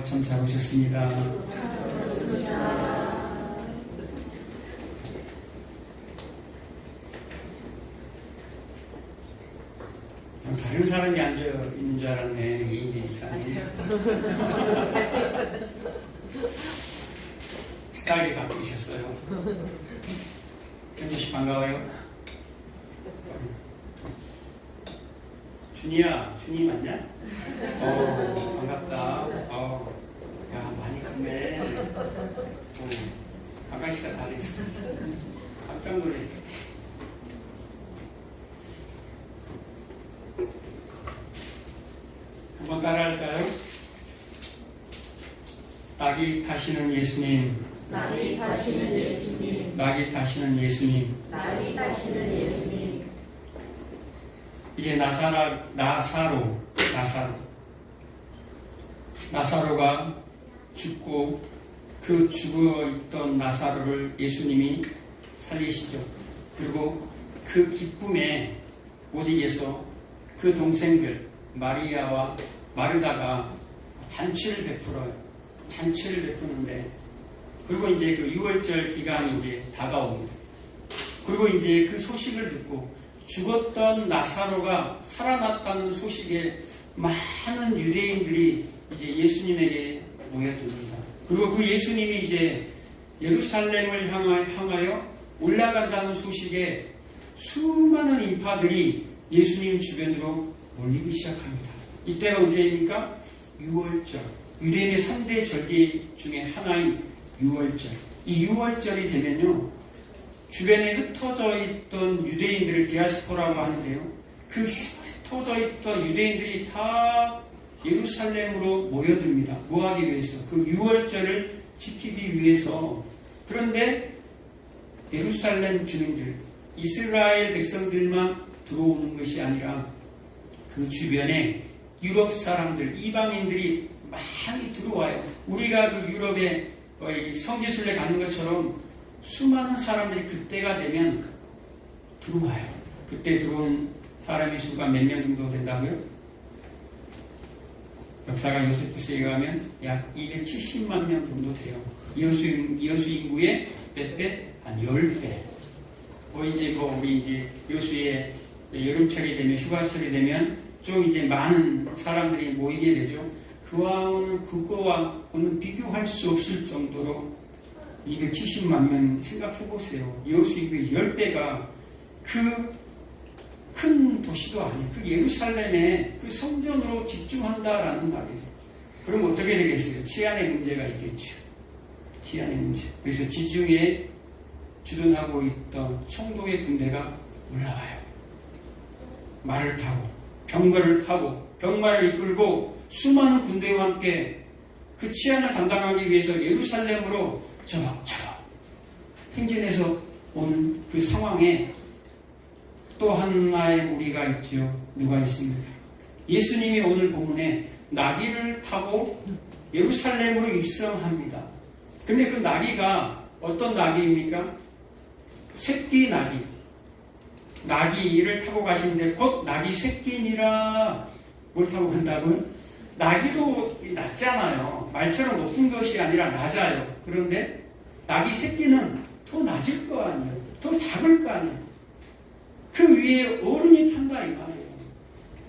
참 잘 오셨습니다. 다른 사람이 앉아 있는 줄 알았네. 이인재 집사님. 스타일이 바뀌셨어요. 현주씨 반가워요. 준이야, 준이 맞냐? 반갑다. 야, 많이 컸네. 아가씨가 다 됐어. 깜짝 놀랐다. 한번 따라할까요? 낙이 타시는 예수님. 낙이 타시는 예수님. 낙이 타시는 예수님. 낙이 타시는 예수님. 이제 나사로가 죽고 그 죽어있던 나사로를 예수님이 살리시죠. 그리고 그 기쁨에 못 이겨서 그 동생들 마리아와 마르다가 잔치를 베푸는데, 그리고 이제 그 6월절 기간이 이제 다가옵니다. 그리고 이제 그 소식을 듣고 죽었던 나사로가 살아났다는 소식에 많은 유대인들이 이제 예수님에게 모여듭니다. 그리고 그 예수님이 이제 예루살렘을 향하여 올라간다는 소식에 수많은 인파들이 예수님 주변으로 몰리기 시작합니다. 이때가 언제입니까? 6월절. 유대인의 3대 절기 중에 하나인 6월절. 이 6월절이 되면요, 주변에 흩어져 있던 유대인들을 디아스포라고 하는데요, 그 흩어져 있던 유대인들이 다 예루살렘으로 모여듭니다. 뭐 하기 위해서? 그 6월절을 지키기 위해서. 그런데 예루살렘 주민들, 이스라엘 백성들만 들어오는 것이 아니라 그 주변에 유럽 사람들, 이방인들이 많이 들어와요. 우리가 그 유럽에 성지순례 가는 것처럼 수많은 사람들이 그때가 되면 들어와요. 그때 들어온 사람의 수가 몇 명 정도 된다고요? 역사가 요세푸스에 가면 약 270만 명 정도 돼요. 여수 인구의 몇 배? 한 10배. 우리 이제 여수에 여름철이 되면, 휴가철이 되면 좀 이제 많은 사람들이 모이게 되죠. 그거와는 비교할 수 없을 정도로 270만 명 생각해 보세요. 여수 인구의 10배가 그 큰 도시도 아니에요. 그 예루살렘에 그 성전으로 집중한다라는 말이에요. 그럼 어떻게 되겠어요? 치안의 문제가 있겠죠. 치안의 문제. 그래서 지중해에 주둔하고 있던 총독의 군대가 올라와요. 말을 타고, 병거를 타고, 병마를 이끌고 수많은 군대와 함께 그 치안을 담당하기 위해서 예루살렘으로 저벅저벅 행진해서 오는 그 상황에 또 하나의 무리가 있지요. 누가 있습니까? 예수님이 오늘 본문에 나귀를 타고 예루살렘으로 입성합니다. 근데 그 나귀가 어떤 나귀입니까? 새끼 나귀. 나귀를 타고 가시는데 곧 나귀 새끼니라. 뭘 타고 간다고요? 나귀도 낮잖아요. 말처럼 높은 것이 아니라 낮아요. 그런데 나귀 새끼는 더 낮을 거 아니에요. 더 작을 거 아니에요. 그 위에 어른이 탄다 이 말이에요.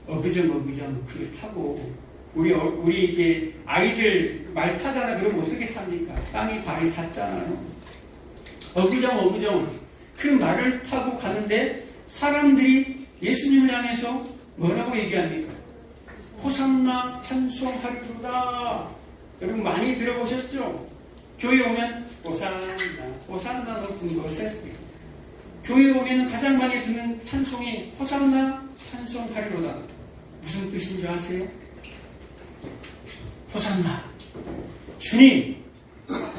어그정 그걸 타고 우리 이게 아이들 말 타잖아. 그러면 어떻게 탑니까? 땅이 발이 닿잖아요. 어그정 그 말을 타고 가는데 사람들이 예수님을 향해서 뭐라고 얘기합니까? 호산나 찬송하리로다. 여러분 많이 들어보셨죠? 교회 오면 호산나 높은 곳에, 교회 오면 가장 많이 듣는 찬송이 호산나 찬송하리로다. 무슨 뜻인 줄 아세요? 호산나, 주님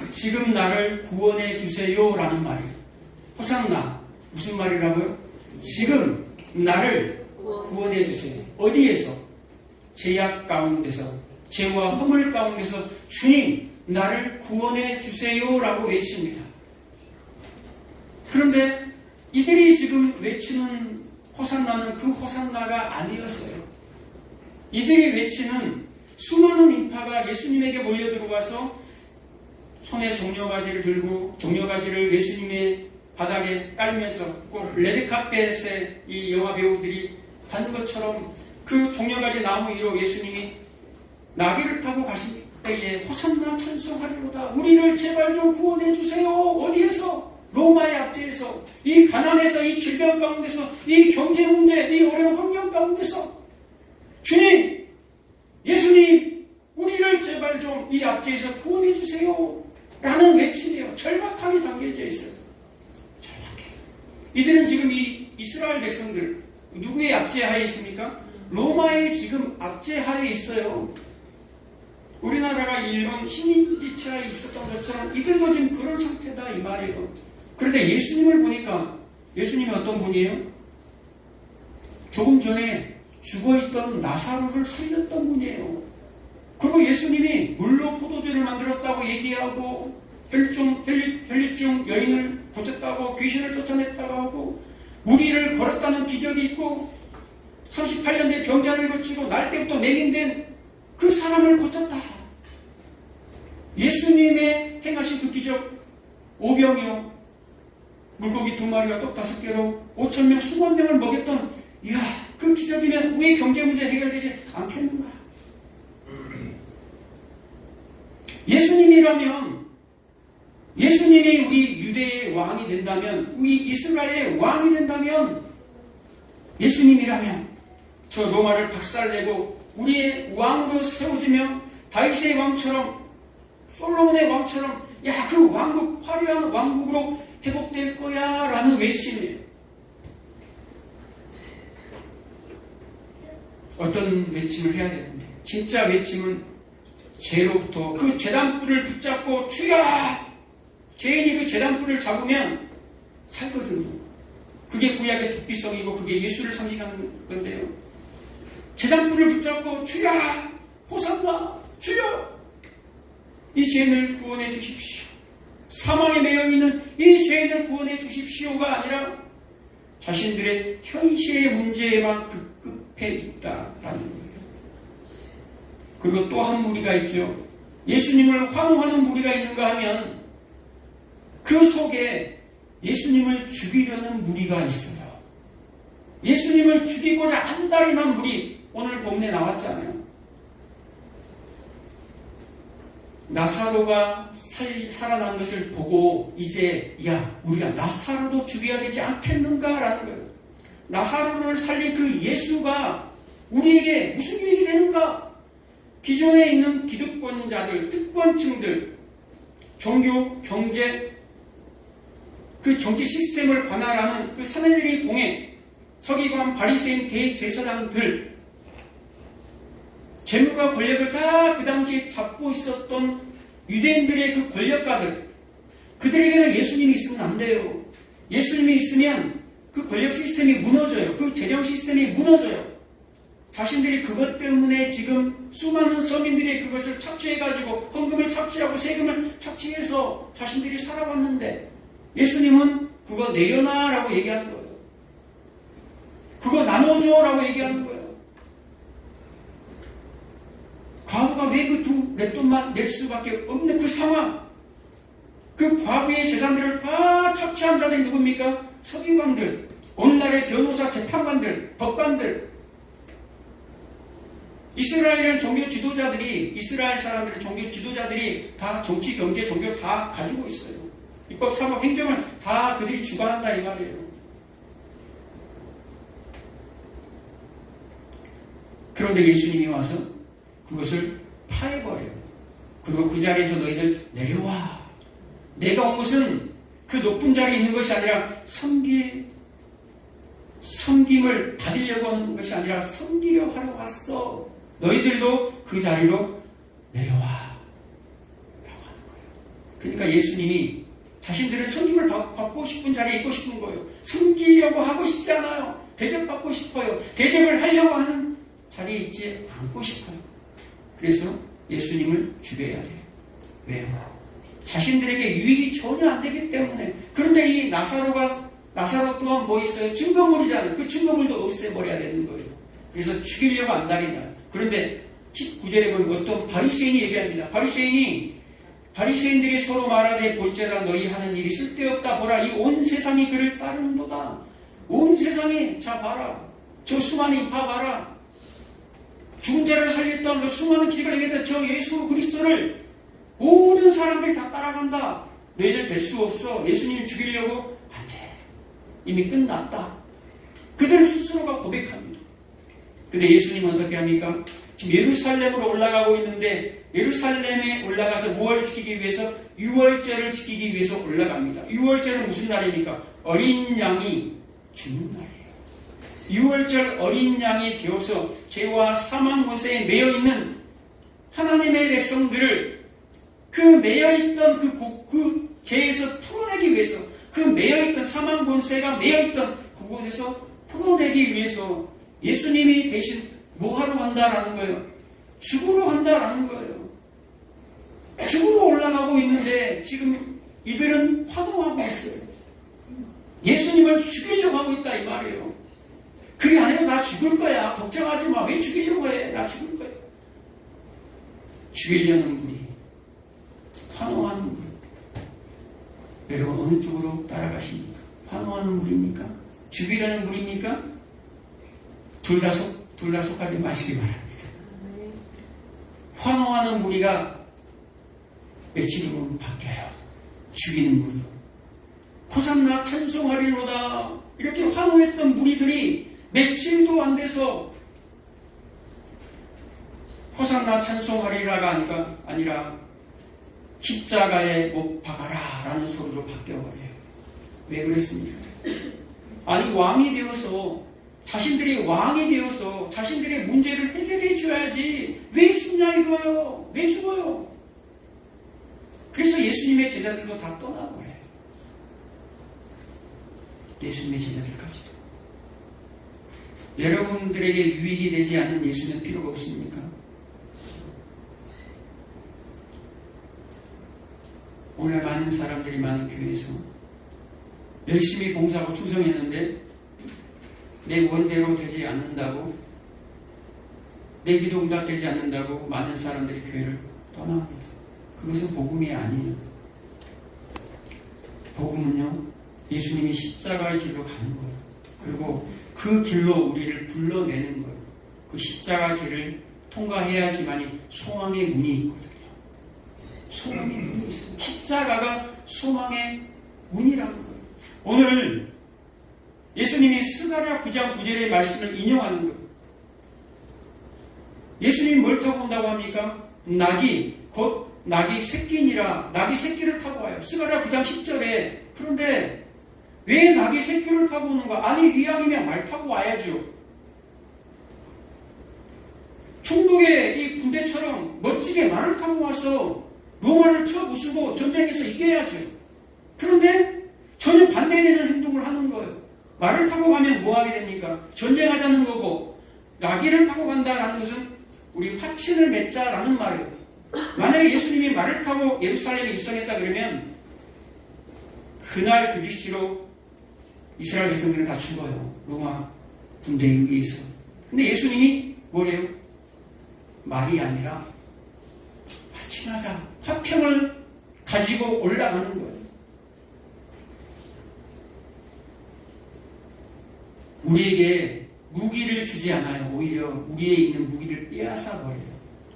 지금 나를 구원해 주세요 라는 말이에요. 호산나, 무슨 말이라고요? 지금 나를 구원해 주세요. 어디에서? 죄악 가운데서, 죄와 허물 가운데서 주님 나를 구원해 주세요 라고 외칩니다. 그런데 이들이 지금 외치는 호산나는 그 호산나가 아니었어요. 이들이 외치는 수많은 인파가 예수님에게 몰려 들어와서 손에 종려가지를 들고 종려가지를 예수님의 바닥에 깔면서 꼭 레드카펫에 이 영화 배우들이 받는 것처럼 그 종려가지 나무 위로 예수님이 나귀를 타고 가실 때에 호산나 찬송하리로다. 우리를 제발 좀 구원해 주세요. 어디에서? 로마의 압제에서, 이 가난에서, 이 질병 가운데서, 이 경제 문제, 이 어려운 환경 가운데서 주님, 예수님, 우리를 제발 좀 이 압제에서 구원해 주세요. 라는 외침이에요. 절박함이 담겨져 있어요. 절박해요. 이들은 지금 이 이스라엘 백성들 누구의 압제하에 있습니까? 로마의 지금 압제하에 있어요. 우리나라가 일본 식민지처에 있었던 것처럼 이들도 지금 그런 상태다 이 말이에요. 그런데 예수님을 보니까 예수님이 어떤 분이에요? 조금 전에 죽어있던 나사로를 살렸던 분이에요. 그리고 예수님이 물로 포도주를 만들었다고 얘기하고 혈류증 여인을 고쳤다고 귀신을 쫓아냈다고 하고 무리를 걸었다는 기적이 있고 38년 된 병자를 고치고 날 때부터 맹인된 그 사람을 고쳤다. 예수님의 행하신 그 기적, 오병이요, 물고기 2마리와 떡 5개로 5,000명, 수만 명을 먹였던, 이야, 그 기적이면 우리의 경제 문제 해결되지 않겠는가? 예수님이라면, 예수님이 우리 유대의 왕이 된다면, 우리 이스라엘의 왕이 된다면, 예수님이라면 저 로마를 박살내고 우리의 왕으로 세워지며 다윗의 왕처럼, 솔로몬의 왕처럼, 야, 그 왕국, 화려한 왕국으로 회복될 거야 라는 외침이에요. 어떤 외침을 해야 되는데, 진짜 외침은 죄로부터 그 제단불을 붙잡고 주여! 죄인이 그 제단불을 잡으면 살거든요. 그게 구약의 도피성이고 그게 예수를 상징하는 건데요. 제단불을 붙잡고 주여! 호산나! 주여! 이 죄인을 구원해 주십시오. 사망에 매여 있는 이 죄인을 구원해 주십시오가 아니라 자신들의 현실의 문제에만 급급해 있다라는 거예요. 그리고 또 한 무리가 있죠. 예수님을 환호하는 무리가 있는가 하면 그 속에 예수님을 죽이려는 무리가 있어요. 예수님을 죽이고자 안달이 무리, 오늘 본문에 나왔잖아요. 나사로가 살아난 것을 보고 이제 야, 우리가 나사로도 죽여야 되지 않겠는가라는 거예요. 나사로를 살린 그 예수가 우리에게 무슨 유익이 되는가? 기존에 있는 기득권자들, 특권층들, 종교, 경제, 그 정치 시스템을 관할하는 그 사내들의 공회, 서기관, 바리새인, 대제사장들, 재물과 권력을 다 그 당시에 잡고 있었던 유대인들의 그 권력가들, 그들에게는 예수님이 있으면 안 돼요. 예수님이 있으면 그 권력 시스템이 무너져요. 그 재정 시스템이 무너져요. 자신들이 그것 때문에 지금 수많은 서민들이 그것을 착취해가지고 헌금을 착취하고 세금을 착취해서 자신들이 살아왔는데 예수님은 그거 내려놔라고 얘기하는 거예요. 그거 나눠줘라고 얘기하는 거예요. 과부가 왜 그 맷돈만 낼 수밖에 없는 그 상황, 그 과부의 재산들을 다 착취한 자들이 누굽니까? 서기관들, 오늘날의 변호사, 재판관들, 법관들. 이스라엘은 종교 지도자들이, 이스라엘 사람들은 종교 지도자들이 다 정치, 경제, 종교 다 가지고 있어요. 입법, 사법, 행정을 다 그들이 주관한다 이 말이에요. 그런데 예수님이 와서 그것을 파해버려요. 그리고 그 자리에서 너희들 내려와. 내가 온 것은 그 높은 자리에 있는 것이 아니라 섬김을 받으려고 하는 것이 아니라 섬기려 하러 왔어. 너희들도 그 자리로 내려와. 라고 하는 거예요. 그러니까 예수님이 자신들은 섬김을 받고 싶은 자리에 있고 싶은 거예요. 섬기려고 하고 싶지 않아요. 대접받고 싶어요. 대접을 하려고 하는 자리에 있지 않고 싶어요. 그래서 예수님을 죽여야 돼요. 왜요? 자신들에게 유익이 전혀 안 되기 때문에. 그런데 이 나사로 또한 뭐 있어요? 증거물이잖아요. 그 증거물도 없애버려야 되는 거예요. 그래서 죽이려고 안달이 나요. 그런데 19절에 보면 어떤 바리새인이 얘기합니다. 바리새인들이 서로 말하되 볼지어다 너희 하는 일이 쓸데없다. 보라 이 온 세상이 그를 따르는도다. 온 세상에 자 봐라. 저 수많은 이파 봐라. 죽은 자를 살렸던 저 수많은 길을 행했던 저 예수 그리스도를 모든 사람들이 다 따라간다. 너희들 뵐 수 없어. 예수님 죽이려고 안 돼. 이미 끝났다. 그들 스스로가 고백합니다. 근데 예수님은 어떻게 합니까? 지금 예루살렘으로 올라가고 있는데 예루살렘에 올라가서 무엇을 지키기 위해서? 유월절을 지키기 위해서 올라갑니다. 유월절은 무슨 날입니까? 어린 양이 죽는 날이에요. 유월절 어린 양이 되어서 죄와 사망 권세에 매여있는 하나님의 백성들을 그 매여있던 그 죄에서 풀어내기 위해서 그 매여있던 사망 권세가 매여있던 그곳에서 풀어내기 위해서 예수님이 대신 뭐하러 간다라는 거예요? 죽으러 간다라는 거예요. 죽으러 올라가고 있는데 지금 이들은 환호하고 있어요. 예수님을 죽이려고 하고 있다 이 말이에요. 그게 아니라 나 죽을 거야. 걱정하지 마. 왜 죽이려고 해? 나 죽을 거야. 죽이려는 무리, 환호하는 무리. 여러분 어느 쪽으로 따라가십니까? 환호하는 무리입니까? 죽이려는 무리입니까? 둘 다 속하지 마시기 바랍니다. 환호하는 무리가 며칠 후면 바뀌어요. 죽이는 무리. 호산나 찬송하리로다. 이렇게 환호했던 무리들이 며칠도 안 돼서 호산나 찬송하리라가 아니라 십자가에 못 박아라 라는 소리로 바뀌어버려요. 왜 그랬습니까? 아니 왕이 되어서 자신들이 왕이 되어서 자신들의 문제를 해결해 줘야지 왜 죽냐 이거예요. 왜 죽어요? 그래서 예수님의 제자들도 다 떠나버려요. 예수님의 제자들까지도. 여러분들에게 유익이 되지 않는 예수는 필요가 없습니까? 오늘 많은 사람들이 많은 교회에서 열심히 봉사하고 충성했는데 내 원대로 되지 않는다고, 내 기도 응답되지 않는다고 많은 사람들이 교회를 떠납니다. 그것은 복음이 아니에요. 복음은요, 예수님이 십자가의 길로 가는 거예요. 그리고 그 길로 우리를 불러내는 거예요. 그 십자가 길을 통과해야지만이 소망의 문이 있거든요. 소망의 문이 있어요. 십자가가 소망의 문이라는 거예요. 오늘 예수님이 스가랴 9장 9절의 말씀을 인용하는 거예요. 예수님이 뭘 타고 온다고 합니까? 낙이 새끼니라. 낙이 새끼를 타고 와요. 스가랴 9장 10절에. 그런데 왜 낙이 새끼를 타고 오는가? 아니 이왕이면 말 타고 와야죠. 총독의 이 군대처럼 멋지게 말을 타고 와서 로마를 쳐부수고 전쟁에서 이겨야죠. 그런데 전혀 반대되는 행동을 하는 거예요. 말을 타고 가면 뭐 하게 됩니까? 전쟁하자는 거고, 나귀를 타고 간다라는 것은 우리 화친을 맺자라는 말이에요. 만약에 예수님이 말을 타고 예루살렘에 입성했다 그러면 그날 그 즉시로 이스라엘 백성들은 다 죽어요. 로마 군대에 의해서. 근데 예수님이 뭐래요? 말이 아니라 화친하자. 화평을 가지고 올라가는 거예요. 우리에게 무기를 주지 않아요. 오히려 우리에 있는 무기를 빼앗아 버려요.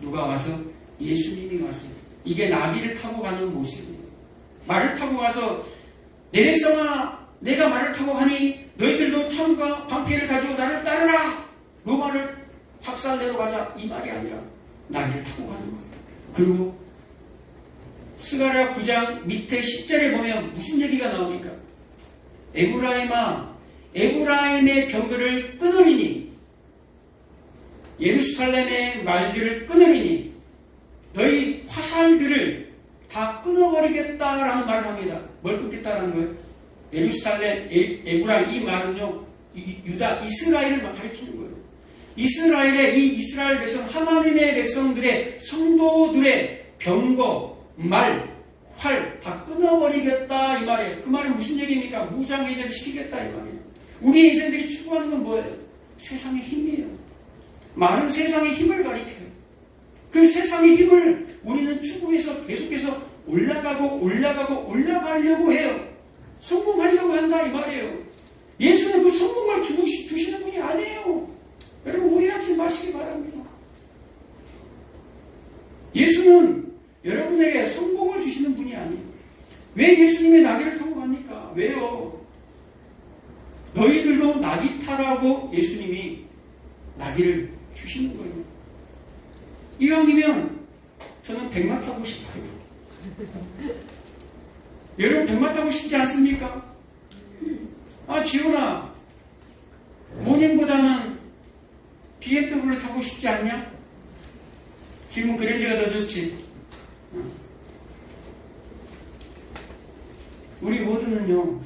누가 와서? 예수님이 와서. 이게 나귀를 타고 가는 모습이에요. 말을 타고 가서 내 백성아 내가 말을 타고 가니 너희들도 창과 방패를 가지고 나를 따르라. 로마를 박살내러 가자. 이 말이 아니라 나귀를 타고 가는 거예요. 그리고 스가랴 9장 밑에 10절에 보면 무슨 얘기가 나옵니까? 에브라임아 에브라임의 병들을 끊으리니 예루살렘의 말들을 끊으리니 너희 화살들을 다 끊어버리겠다라는 말을 합니다. 뭘 끊겠다라는 거예요? 예루살렘, 에브라임 이 말은요 유다, 이스라엘을 가리키는 거예요. 이스라엘의 이 이스라엘 백성 하나님의 백성들의 성도들의 병거, 말, 활 다 끊어버리겠다 이 말이에요. 그 말은 무슨 얘기입니까? 무장해제를 시키겠다 이 말이에요. 우리 인생들이 추구하는 건 뭐예요? 세상의 힘이에요. 말은 세상의 힘을 가리켜요. 그 세상의 힘을 우리는 추구해서 계속해서 올라가려고 해요. 성공하려고 한다 이 말이에요. 예수는 그 성공을 주시는 분이 아니에요. 여러분 오해하지 마시기 바랍니다. 예수는 여러분에게 성공을 주시는 분이 아니에요. 왜 예수님의 나귀를 타고 갑니까? 왜요? 너희들도 나귀 타라고 예수님이 나귀를 주시는 거예요. 이왕이면 저는 백마 타고 싶어요. 여러분 백마 타고 싶지 않습니까? 지훈아, 모닝보다는 BMW를 타고 싶지 않냐? 지금은 그랜저가 더 좋지. 우리 모두는요,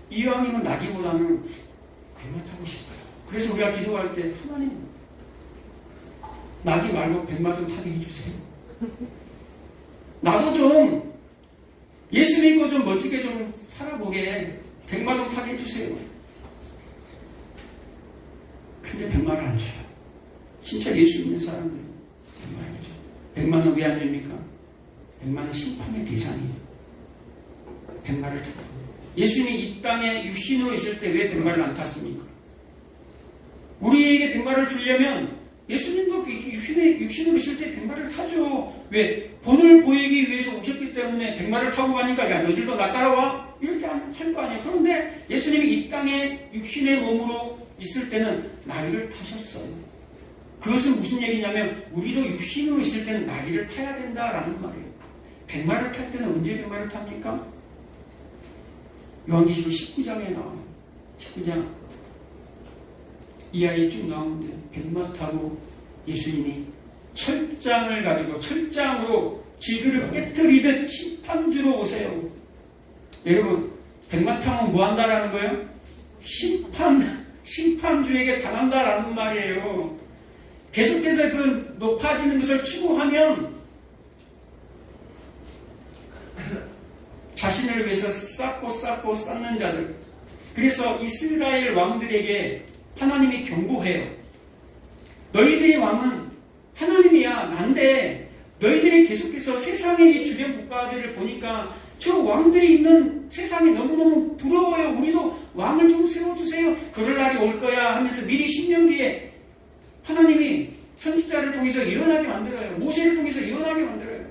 이왕이면 나기보다는 백마 타고 싶어요. 그래서 우리가 기도할 때 하나님, 나기 말고 백마 좀 타게 해주세요. 나도 좀 예수 믿고 좀 멋지게 좀 살아보게 백마 좀 타게 해주세요. 근데 백마를 안 줘요. 진짜 예수 믿는 사람들은 백마를 안 줘요. 백마는 왜 안 줍니까? 백마는 심판의 대상이에요. 백마를 타고. 예수님이 이 땅에 육신으로 있을 때 왜 백마를 안 탔습니까? 우리에게 백마를 주려면 예수님도 육신으로 있을 때 백마를 타죠. 왜? 본을 보이기 위해서 오셨기 때문에 백마를 타고 가니까 야 너희들도 나 따라와? 이렇게 할 거 아니에요. 그런데 예수님이 이 땅에 육신의 몸으로 있을 때는 나귀를 타셨어요. 그것은 무슨 얘기냐면 우리도 육신으로 있을 때는 나귀를 타야 된다라는 말이에요. 백마를 탈 때는 언제 백마를 탑니까? 요한계시록 19장에 나와요. 19장 이 아이 쭉 나오는데 백마 타고 예수님이 철장을 가지고 철장으로 질그릇 깨트리듯 심판주로 오세요. 여러분 백마 타면 뭐 한다라는 거예요? 심판주에게 당한다라는 말이에요. 계속해서 그 높아지는 것을 추구하면 자신을 위해서 쌓고 쌓는 자들. 그래서 이스라엘 왕들에게 하나님이 경고해요. 너희들의 왕은 하나님이야. 난데 너희들이 계속해서 세상의 이 주변 국가들을 보니까 저 왕들이 있는 세상이 너무너무 부러워요. 우리도 왕을 좀 세워주세요. 그럴 날이 올 거야 하면서 미리 10년 뒤에 하나님이 선지자를 통해서 예언하게 만들어요. 모세를 통해서 예언하게 만들어요.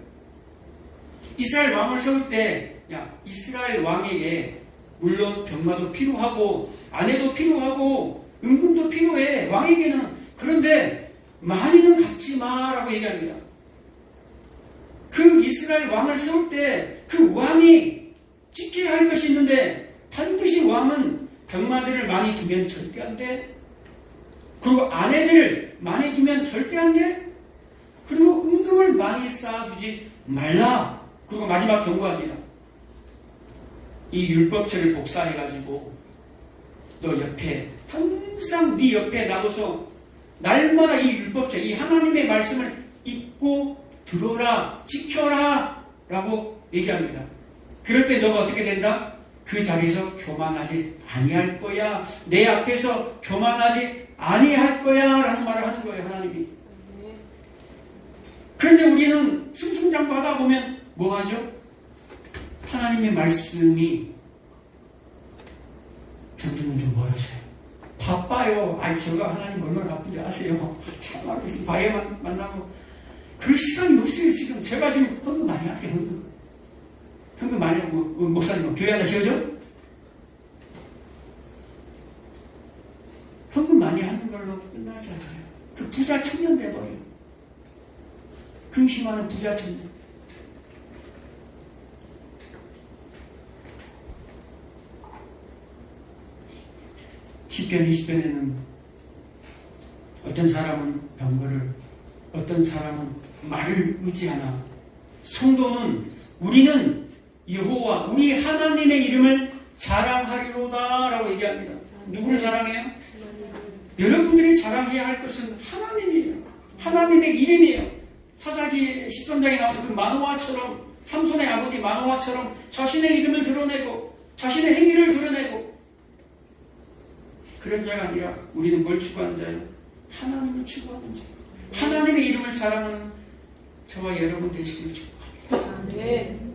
이스라엘 왕을 세울 때 이스라엘 왕에게 물론 병마도 필요하고 아내도 필요하고 은금도 필요해. 왕에게는. 그런데 많이는 갖지 마라고 얘기합니다. 그 이스라엘 왕을 세울 때 그 왕이 지켜야 할 것이 있는데 반드시 왕은 병마들을 많이 두면 절대 안 돼. 그리고 아내들을 많이 두면 절대 안 돼. 그리고 은금을 많이 쌓아두지 말라. 그리고 마지막 경고합니다. 이 율법책을 복사해가지고 너 옆에 항상 네 옆에 놔둬서 날마다 이 율법책, 이 하나님의 말씀을 읽고 들어라, 지켜라 라고 얘기합니다. 그럴 때 너가 어떻게 된다? 그 자리에서 교만하지 아니할 거야. 내 앞에서 교만하지 아니할 거야 라는 말을 하는 거예요. 하나님이. 그런데 우리는 승승장구하다 보면 뭐 하죠? 하나님의 말씀이 점점 좀 멀어져요. 바빠요. 제가 하나님 얼마나 바쁜지 아세요? 참말로 지금 바에만 만나고 그럴 시간이 없어요. 지금 제가 지금 헌금 많이 할게요. 헌금 많이 하고 목사님 교회 하나 지어줘? 헌금 많이 하는 걸로 끝나지 않아요. 그 부자 청년 돼버려요. 근심하는 부자 청년. 시편 20편에는 어떤 사람은 병거를, 어떤 사람은 말을 의지하나 성도는 우리는 여호와 우리 하나님의 이름을 자랑하리로다 라고 얘기합니다. 누구를 자랑해요? 여러분들이 자랑해야 할 것은 하나님이에요. 하나님의 이름이에요. 사사기 13장에 나오는 그 마노아처럼, 삼손의 아버지 마노아처럼 자신의 이름을 드러내고 자신의 행위를 드러내고 그런 자가 아니라 우리는 뭘 추구하는 자예요? 하나님을 추구하는 자. 하나님의 이름을 자랑하는 저와 여러분 되시길 축복합니다. 아멘.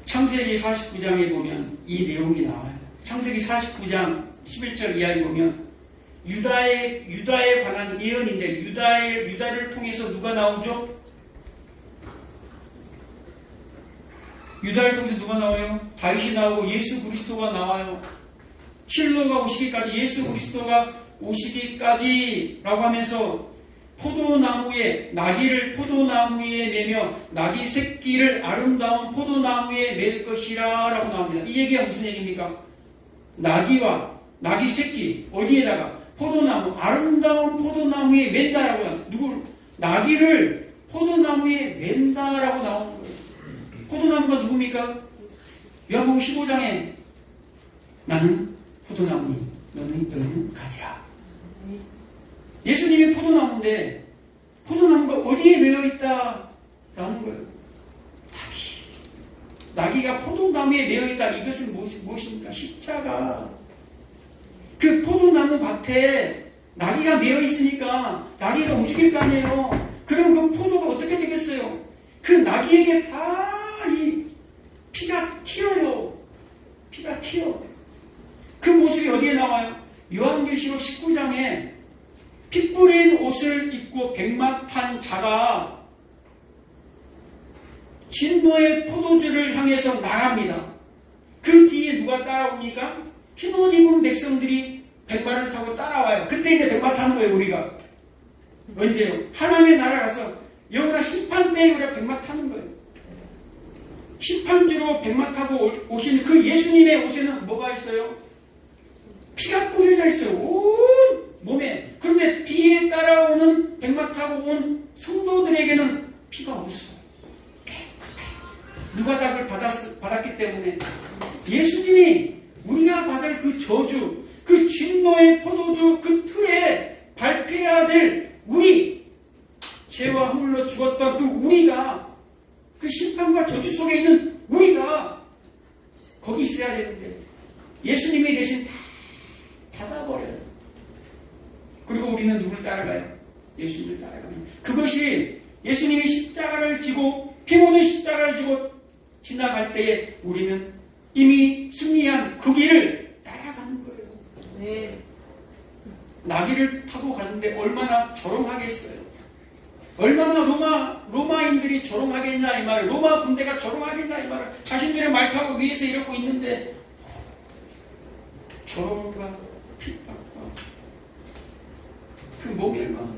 창세기 49장에 보면 이 내용이 나와요. 창세기 49장 11절 이하에 보면 유다에 관한 예언인데 유다를 통해서 누가 나오죠? 유다를 통해서 누가 나와요? 다윗이 나오고 예수 그리스도가 나와요. 실로가 오시기까지, 예수 그리스도가 오시기까지라고 하면서 나기를 포도나무에 매며 나기 새끼를 아름다운 포도나무에 맬 것이라 라고 나옵니다. 이 얘기가 무슨 얘기입니까? 나기 새끼 어디에다가? 포도나무, 아름다운 포도나무에 맨다라고 합니다. 나기를 포도나무에 맨다라고 나오는 거예요. 포도나무가 누굽니까? 요한복음 15장에 나는 포도나무니 너는 가지라. 예수님이 포도나무인데 포도나무가 어디에 매어있다? 라는 거예요. 나기가 포도나무에 매어있다. 이것은 무엇입니까? 십자가. 그 포도나무 밭에 나기가 매어있으니까 나기가 움직일 거 아니에요. 그럼 그 포도가 어떻게 되겠어요? 그 나기에게 다 이 피가 튀어요. 피가 튀어. 그 모습이 어디에 나와요? 요한계시록 19장에 피 뿌린 옷을 입고 백마 탄 자가 진노의 포도주를 향해서 나갑니다. 그 뒤에 누가 따라옵니까? 흰옷 입은 백성들이 백마를 타고 따라와요. 그때 이제 백마 타는 거예요, 우리가. 언제요? 하나님의 나라 가서 영원한 심판 때에 우리가 백마 타는 거예요. 심판주로 백마 타고 오시는 그 예수님의 옷에는 뭐가 있어요? 피가 뿌려져 있어요. 온 몸에. 그런데 뒤에 따라오는 백마 타고 온 성도들에게는 피가 없어요. 깨끗해. 누가 답을 받았기 때문에 예수님이 우리가 받을 그 저주, 그 진노의 포도주 그 틀에 밟혀야 될 우리, 죄와 허물로 죽었던 그 우리가, 그 심판과 저주 속에 있는 우리가 거기 있어야 되는데 예수님이 대신 다 받아버려요. 그리고 우리는 누굴 따라가요? 예수님을 따라가요. 그것이 예수님이 십자가를 지고 피 묻은 십자가를 지고 지나갈 때에 우리는 이미 승리한 그 길을 따라가는 거예요. 네. 나귀를 타고 가는데 얼마나 조롱하겠어요. 얼마나 로마인들이 조롱하겠냐 이 말이에요. 로마 군대가 조롱하겠냐 이 말이에요. 자신들의 말 타고 위에서 이러고 있는데 조롱과 핍박과 그 모멸과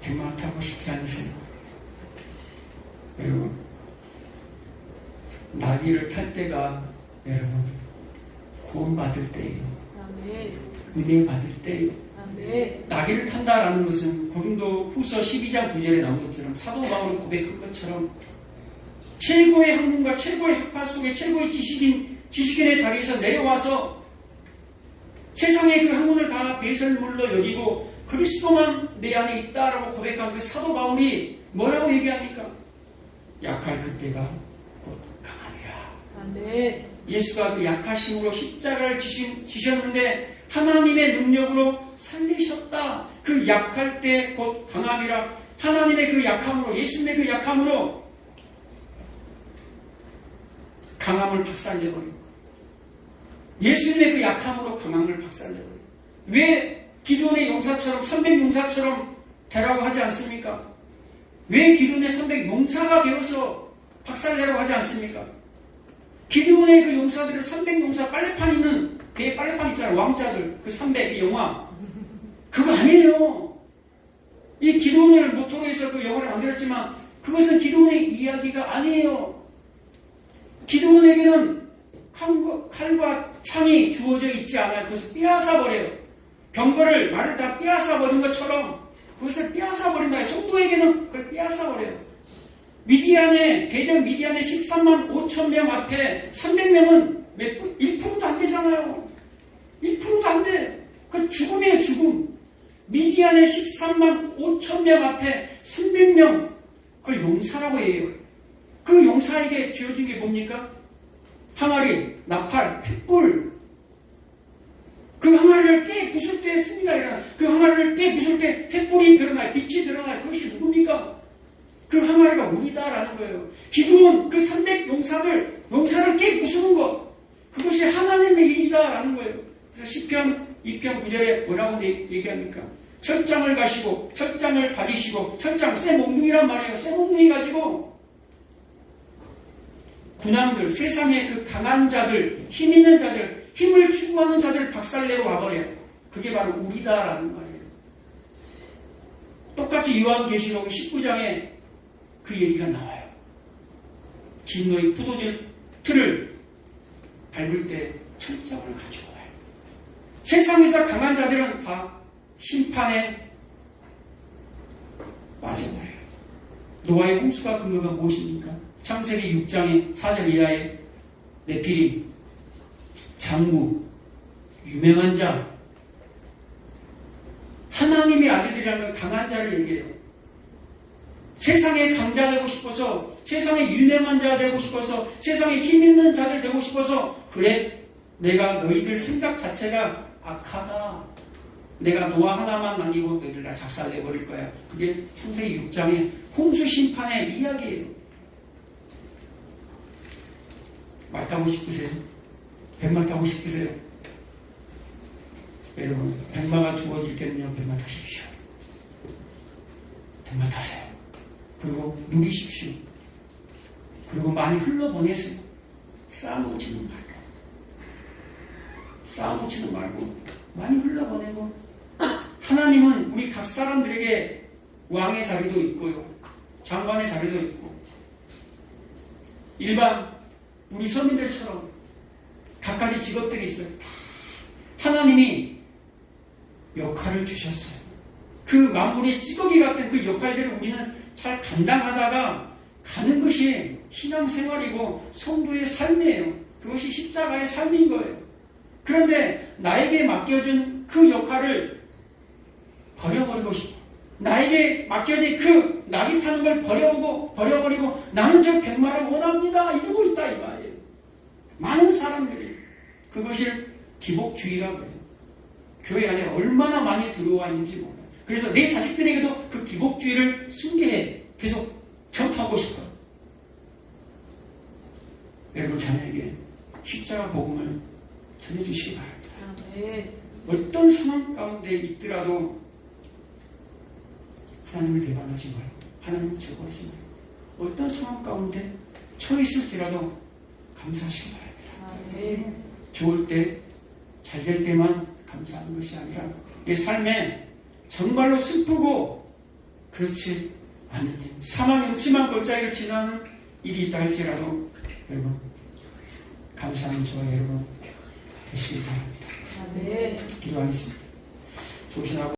백마 타고 싶지 않으세요? 여러분, 나귀를 탈 때가 여러분 구원받을 때예요. 아멘. 은혜 받을 때예요. 아멘. 나귀를 탄다라는 것은 고린도 후서 12장 9절에 나온 것처럼 사도 바울이 고백한 것처럼 최고의 학문과 최고의 학파 속에 최고의 지식인의 자리에서 내려와서 세상의 그 학문을 다 배설물로 여기고 그리스도만 내 안에 있다라고 고백한 그 사도 바울이 뭐라고 얘기합니까? 약할 그때가 곧 강하리라. 아멘. 예수가 그 약하심으로 십자가를 지셨는데 하나님의 능력으로 살리셨다. 그 약할 때 곧 강함이라. 하나님의 그 약함으로, 예수님의 그 약함으로 강함을 박살내버리고, 예수님의 그 약함으로 강함을 박살내버리고. 왜 기존의 용사처럼 300용사처럼 되라고 하지 않습니까? 왜 기존의 300용사가 되어서 박살내라고 하지 않습니까? 기존의 그 용사들은 300용사 빨래판 있는 배에 빨래판 있잖아요. 왕자들 그 300의 영화 그거 아니에요. 이 기도원을 모토로 해서 그 영화를 만들었지만 그것은 기도원의 이야기가 아니에요. 기도원에게는 칼과 창이 주어져 있지 않아요. 그것을 빼앗아 버려요. 병거를 말을 다 빼앗아 버린 것처럼 그것을 빼앗아 버린다. 성도에게는 그걸 빼앗아 버려요. 대전 미디안의 13만 5천 명 앞에 300명은 1%도 안 되잖아요. 1%도 안 돼. 그 죽음이에요, 죽음. 미디안의 13만 5천 명 앞에 300명, 그걸 용사라고 해요. 그 용사에게 주어진 게 뭡니까? 항아리, 나팔, 횃불. 그 항아리를 깨 부술 때 승리가 일어나. 그 항아리를 깨 부술 때 햇불이 드러나요. 빛이 드러나요. 그것이 누굽니까? 그 항아리가 우리다라는 거예요. 기도는 그 300 용사를 깨 부수는 것. 그것이 하나님의 일이다라는 거예요. 그래서 시편 2편 9절에 뭐라고 얘기합니까? 철장을 가시고 철장을 가지시고 철장 쇠몽둥이란 말이에요. 쇠몽둥이 가지고 군왕들 세상의 그 강한 자들 힘 있는 자들 힘을 추구하는 자들을 박살내러 와버려요. 그게 바로 우리다라는 말이에요. 똑같이 요한계시록 19장에 그 얘기가 나와요. 진노의 포도주 틀을 밟을 때 철장을 가지고 와요. 세상에서 강한 자들은 다 심판에 빠져버려요. 노아의 홍수가 근거가 무엇입니까? 창세기 6장의 4절 이하에 네피림, 장구, 유명한 자, 하나님의 아들이라는 강한 자를 얘기해요. 세상의 강자 되고 싶어서, 세상의 유명한 자 되고 싶어서, 세상에 힘 있는 자들 되고 싶어서, 그래, 내가 너희들 생각 자체가 악하다. 내가 노아 하나만 남기고 너희들 다 작살내버릴 거야. 그게 창세기 6장의 홍수 심판의 이야기예요. 말 타고 싶으세요? 백마 타고 싶으세요? 여러분, 백마가 주어질 때는요, 백마 타십시오. 백마 타세요. 그리고 누리십시오. 그리고 많이 흘러보내세요. 쌓아놓지는 말고. 쌓아놓지는 말고, 많이 흘러보내고, 하나님은 우리 각 사람들에게 왕의 자리도 있고요, 장관의 자리도 있고, 일반 우리 서민들처럼 각가지 직업들이 있어요. 하나님이 역할을 주셨어요. 그 만물의 찌꺼기 같은 그 역할들을 우리는 잘 감당하다가 가는 것이 신앙생활이고 성도의 삶이에요. 그것이 십자가의 삶인 거예요. 그런데 나에게 맡겨준 그 역할을 버려버리고 싶어. 나에게 맡겨진 그 낙이 타는 걸 버려버리고 나는 저 백마를 원합니다. 이러고 있다 이 말이에요. 많은 사람들이 그것을 기복주의라고 해요. 교회 안에 얼마나 많이 들어와 있는지 몰라요. 그래서 내 자식들에게도 그 기복주의를 숭배해 계속 전파하고 싶어요. 여러분 자녀에게 십자가 복음을 전해주시기 바랍니다. 네. 어떤 상황 가운데 있더라도 하나님을 배반하지 말고 하나님을 저버리지 말고 어떤 상황 가운데 처했을지라도 감사하시기 바랍니다. 네. 좋을 때, 잘 될 때만 감사하는 것이 아니라 내 삶에 정말로 슬프고 그렇지 않는 일, 사망의 음침한 골짜기를 지나는 일이 있다 할지라도 여러분 감사하는 저와 여러분 되시길 바랍니다. 네. 기도하겠습니다. 조신하고